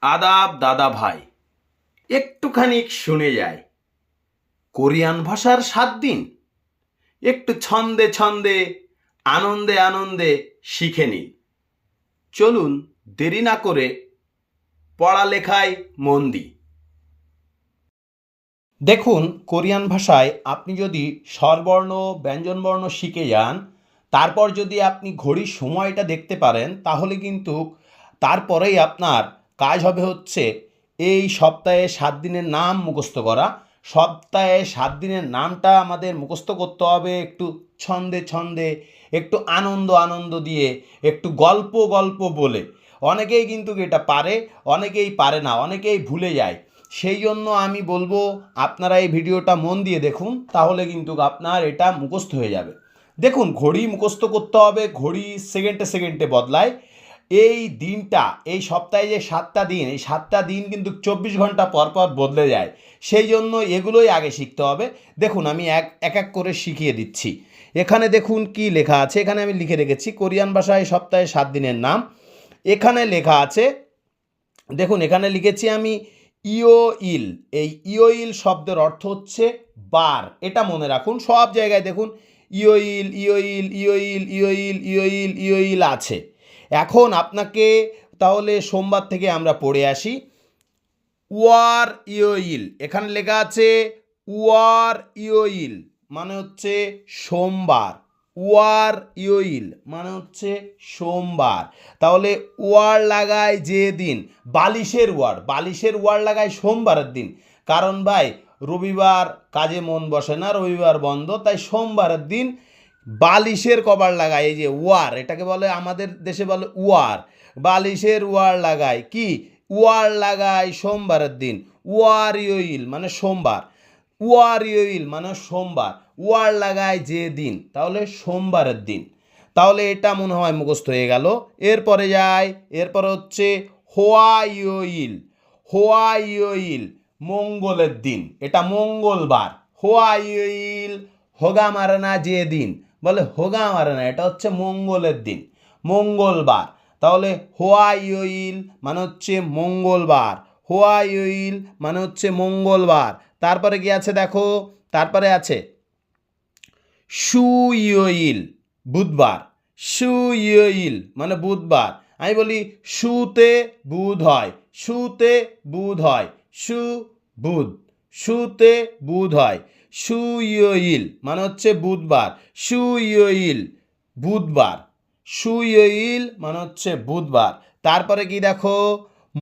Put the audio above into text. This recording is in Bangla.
আদাব দাদা ভাই, একটুখানি শুনে যায়। কোরিয়ান ভাষার 7 দিন একটু ছন্দে ছন্দে, আনন্দে আনন্দে শিখে নিন। চলুন দেরি না করে পড়ালেখায় মন দিই। দেখুন, কোরিয়ান ভাষায় আপনি যদি স্বরবর্ণ ব্যঞ্জনবর্ণ শিখে যান, তারপর যদি আপনি ঘড়ির সময়টা দেখতে পারেন, তাহলে কিন্তু তারপরেই আপনার কাজ হবে হচ্ছে এই সপ্তাহে 7 দিনের নাম মুখস্থ করা। সপ্তাহে 7 দিনের নামটা আমাদের মুখস্থ করতে হবে একটু ছন্দে ছন্দে, একটু আনন্দ আনন্দ দিয়ে, একটু গল্প গল্প বলে। অনেকেই কিন্তু এটা পারে, অনেকেই পারে না, অনেকেই ভুলে যায়। সেই জন্য আমি বলবো আপনারা এই ভিডিওটা মন দিয়ে দেখুন, তাহলে কিন্তু আপনার এটা মুখস্থ হয়ে যাবে। দেখুন, ঘড়ি মুখস্থ করতে হবে, ঘড়ি সেকেন্ডে সেকেন্ডে বদলায়। এই দিনটা, এই সপ্তাহে যে 7টা দিন, এই 7টা দিন কিন্তু 24 ঘন্টা পর পর বদলে যায়। সেই জন্য এগুলোই আগে শিখতে হবে। দেখুন, আমি এক এক করে শিখিয়ে দিচ্ছি। এখানে দেখুন কি লেখা আছে, এখানে আমি লিখে রেখেছি কোরিয়ান ভাষায় সপ্তাহে 7 দিনের নাম। এখানে লেখা আছে, দেখুন এখানে লিখেছি আমি ইয়োইল। এই ইয়োইল শব্দের অর্থ হচ্ছে বার। এটা মনে রাখুন, সব জায়গায় দেখুন ইয়োইল ইয়োইল ইয়োইল ইয়োইল ইয়োইল ইয়োইল আছে। এখন আপনাকে তাহলে সোমবার থেকে আমরা পড়ে আসি। ওয়ার ইয়োইল, এখানে লেখা আছে ওয়ার ইয়োইল মানে হচ্ছে সোমবার। ওয়ার ইয়োইল মানে হচ্ছে সোমবার। তাহলে ওয়ার লাগায় যে দিন, বালিশের ওয়ার লাগায় সোমবারের দিন। কারণ ভাই, রবিবার কাজে মন বসে না, রবিবার বন্ধ, তাই সোমবারের দিন বালিশের কভার লাগায়। এই যে ওয়ার, এটাকে বলে আমাদের দেশে বলে ওয়ার। বালিশের ওয়ার লাগায় কি? ওয়ার লাগায় সোমবারের দিন। ওয়ার ইয়োইল মানে সোমবার। ওয়ার ইয়োইল মানে সোমবার। ওয়ার লাগায় যে দিন, তাহলে সোমবারের দিন। তাহলে এটা মনে হয় মুখস্থ হয়ে গেল। এরপরে যায়, এরপরে হচ্ছে হোয়া ইয়োইল। হোয়া ইয়োইল মঙ্গলের দিন, এটা মঙ্গলবার। হোয়া ইয়োইল হোগা মারে না যে দিন, বলে হোগা মারে না, এটা হচ্ছে মঙ্গলের দিন, মঙ্গলবার। তাহলে হোয়া ইয়োইল মানে হচ্ছে মঙ্গলবার। হোয়া ইয়োইল মানে হচ্ছে মঙ্গলবার। তারপরে কি আছে দেখো, তারপরে আছে সু ইয়োইল বুধবার। সু ইয়োইল মানে বুধবার। আমি বলি সুতে বুধ হয়, সুতে বুধ হয়, সু বুধ, সুতে বুধ হয়। সু ইয়োইল মানে হচ্ছে বুধবার। সু ইয়োইল বুধবার। সু ইয়োইল মানে হচ্ছে বুধবার। তারপরে কি দেখো,